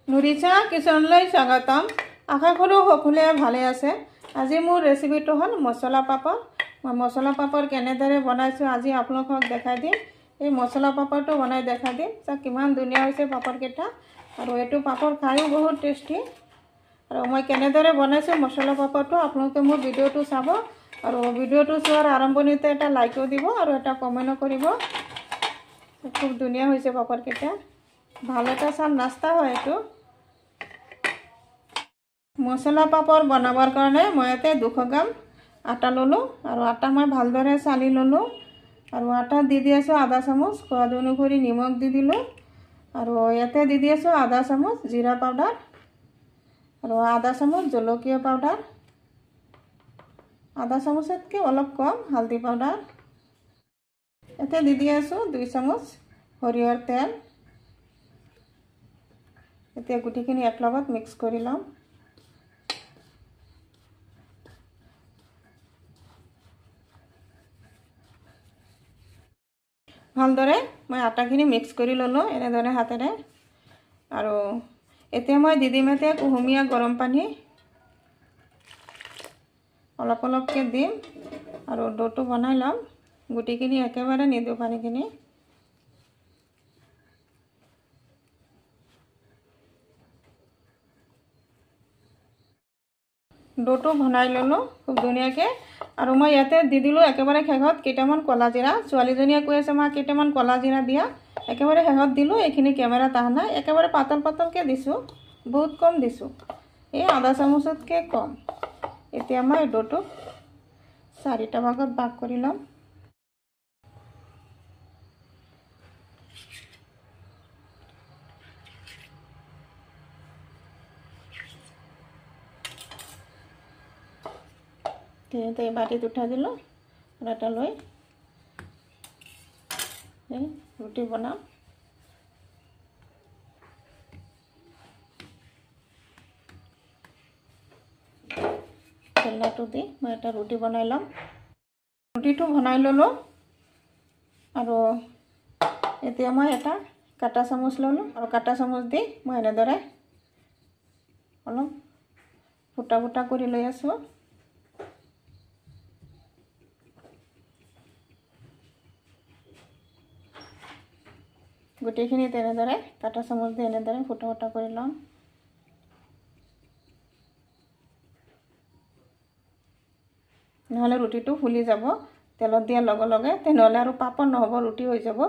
নুৰিছা কিচনলৈ স্বাগতম। আশা কৰোঁ সকলোৱে ভালে আছে। আজি মোৰ ৰেচিপিটো হ'ল মছলা পাপৰ। মই মছলা পাপৰ কেনেদৰে বনাইছোঁ আজি আপোনালোকক দেখাই দিম। এই মছলা পাপৰটো বনাই দেখাই দিম। কিমান ধুনীয়া হৈছে পাপৰকেইটা, আৰু এইটো পাপৰ খায়ো বহুত টেষ্টি। আৰু মই কেনেদৰে বনাইছোঁ মছলা পাপৰটো আপোনালোকে মোৰ ভিডিঅ'টো চাব, আৰু ভিডিঅ'টো চোৱাৰ আৰম্ভণিতে এটা লাইকো দিব আৰু এটা কমেণ্টো কৰিব। খুব ধুনীয়া হৈছে পাপৰকেইটা, ভাল এটা চাল নাস্তা হয় এইটো। মছলা পাপৰ বনাবৰ কাৰণে মই ইয়াতে 200 গ্ৰাম আটা ল'লোঁ, আৰু আটা মই ভালদৰে চালি ল'লোঁ। আৰু আটা দি আছোঁ আধা চামুচ, সোৱাদ অনুসৰি নিমখ দি দিলোঁ। আৰু ইয়াতে দি আছোঁ আধা চামুচ জিৰা পাউডাৰ, আৰু আধা চামুচ জলকীয়া পাউডাৰ, আধা চামুচতকৈ অলপ কম হালধি পাউডাৰ। ইয়াতে দি আছোঁ 2 চামুচ সৰিয়হৰ তেল। এতিয়া গুটিখিনি একলগত মিক্স কৰি ল'ম। ভালদৰে মই আটাখিনি মিক্স কৰি ল'লোঁ এনেদৰে হাতেৰে। আৰু এতিয়া মই দি দিম ইয়াতে কুহুমীয়া গৰম পানী অলপ অলপকৈ দিম, আৰু ডোটো বনাই ল'ম। গুটিখিনি একেবাৰে নিদিওঁ পানীখিনি। ডোটো বনাই ল'লোঁ খুব ধুনীয়াকৈ। আৰু মই ইয়াতে দি দিলোঁ একেবাৰে শেষত কেইটামান ক'লা জিৰা। ছোৱালীজনীয়ে কৈ আছে মা কেইটামান ক'লা জিৰা দিয়া, একেবাৰে শেষত দিলোঁ। এইখিনি কেমেৰাত অহা নাই, একেবাৰে পাতল পাতলকৈ দিছোঁ, বহুত কম দিছোঁ, এই আধা চামুচতকৈ কম। এতিয়া মই ডোটো 4টা ভাগত ভাগ কৰি ল'ম। তো এই বাটিত উঠাই দিলোঁ, আৰু এটা লৈ ৰুটি বনাম। বেলনাটো দি মই এটা ৰুটি বনাই ল'ম। ৰুটিটো বনাই ল'লোঁ, আৰু এতিয়া মই এটা কাটা চামুচ ল'লোঁ, আৰু কাটা চামুচ দি মই এনেদৰে অলপ ফুটা ফুটা কৰি লৈ আছোঁ। গোটেইখিনি তেনেদৰে কাটা চামুচ দি এনেদৰে ফুটা ফুটা কৰি ল'ম। নহ'লে ৰুটিটো ফুলি যাব তেলত দিয়াৰ লগে লগে, তেনেহ'লে আৰু পাপৰ নহ'ব, ৰুটি হৈ যাব।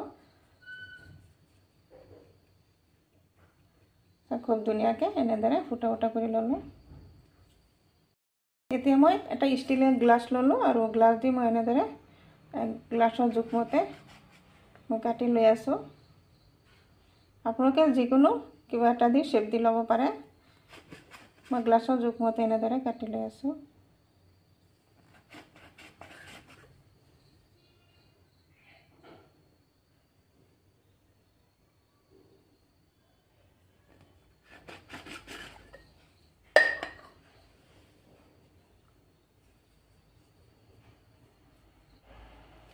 খুব ধুনীয়াকৈ এনেদৰে ফুটা ফুটা কৰি ল'লোঁ। এতিয়া মই এটা ষ্টিলৰ গ্লাছ ল'লোঁ, আৰু গ্লাছ দি মই এনেদৰে গ্লাছৰ জোখমতে মই কাটি লৈ আছোঁ। আপোনালোকে যিকোনো কিবা এটা দি শ্বেপ দি ল'ব পাৰে। মই গ্লাছৰ জোখমতে এনেদৰে কাটি লৈ আছোঁ।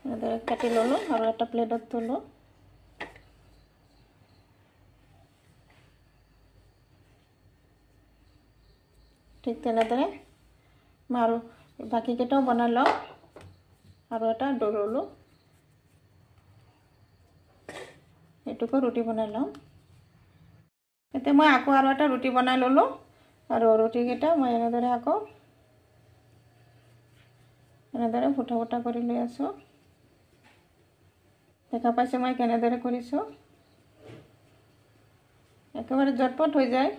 এনেদৰে কাটি ল'লোঁ, আৰু এটা প্লেটত থ'লোঁ। ঠিক তেনেদৰে মই আৰু বাকীকেইটাও বনাই লওঁ। আৰু এটা ডো ল'লোঁ, এইটোকো ৰুটি বনাই লওঁ। এতিয়া মই আকৌ আৰু এটা ৰুটি বনাই ল'লোঁ, আৰু ৰুটিকেইটা মই এনেদৰে আকৌ এনেদৰে ফুটা ফুটা কৰি লৈ আছোঁ। দেখা পাইছে মই কেনেদৰে কৰিছোঁ, একেবাৰে ঝটপট হৈ যায়।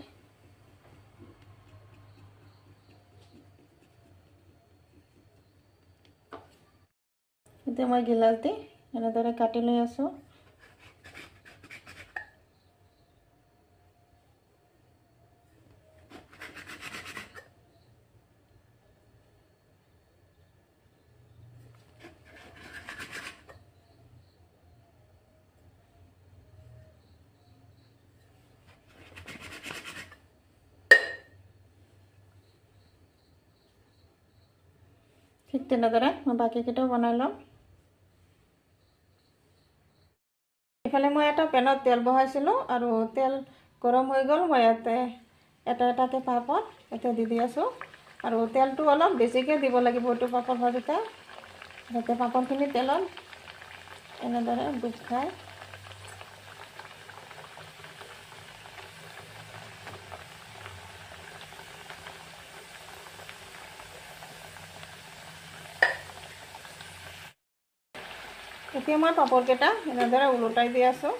এতিয়া মই গিলাচ দি এনেদৰে কাটি লৈ আছোঁ। ঠিক তেনেদৰে মই বাকীকেইটাও বনাই ল'ম। এইফালে মই এটা পেনত তেল বহাইছিলোঁ, আৰু তেল গৰম হৈ গ'ল মই ইয়াতে এটা এটাকৈ পাপৰ এতিয়া দি আছোঁ আৰু তেলটো অলপ বেছিকৈ দিব লাগিব এইটো পাপৰ ভাজোঁতে যাতে পাপৰখিনি তেলত এনেদৰে ডুব খায় এতিয়া মই পাপৰকেইটা এনেদৰে ওলোটাই দি আছোঁ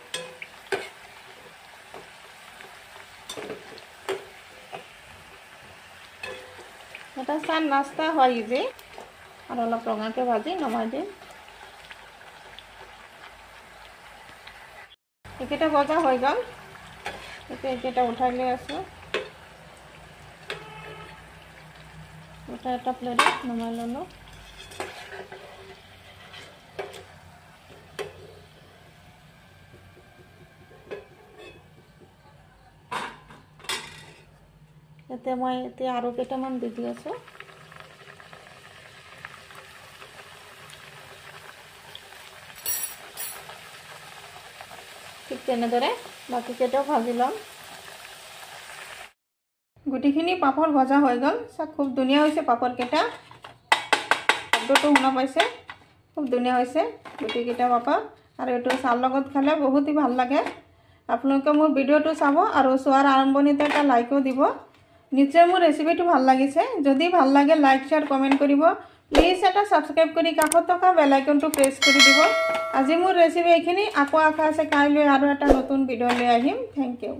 এটা চান নাস্তা হয় ইজি আৰু অলপ ৰঙাকৈ ভাজি নমাই দিম এইকেইটা ভজা হৈ গ'ল এতিয়া এইকেইটা উঠাই লৈ আছোঁ উঠাই এটা প্লেটত নমাই ল'লোঁ এতিয়া মই আৰু কেইটামান দি আছোঁ ঠিক তেনেদৰে বাকীকেইটাও ভাজি ল'ম গুটিখিনি পাপৰ ভজা হৈ গ'ল চাওক খুব ধুনীয়া হৈছে পাপৰকেইটা শব্দটো শুনা পাইছে খুব ধুনীয়া হৈছে গুটিকেইটা পাপৰ আৰু এইটো চাহৰ লগত খালে বহুতেই ভাল লাগে আপোনালোকে মোৰ ভিডিঅ'টো চাব আৰু চোৱাৰ আৰম্ভণিতে এটা লাইকো দিব নিশ্চয় মোৰ ৰেচিপিটো ভাল লাগিছে যদি ভাল লাগে লাইক শ্বেয়াৰ কমেণ্ট কৰিব প্লিজ এটা সাবস্ক্ৰাইব কৰি কাষত থকা বেল আইকনটো প্ৰেছ কৰি দিব আজি মোৰ ৰেচিপি এইখিনি আকৌ আশা আছে কাইলৈ আৰু এটা নতুন ভিডিঅ' লৈ আহিম থেংক ইউ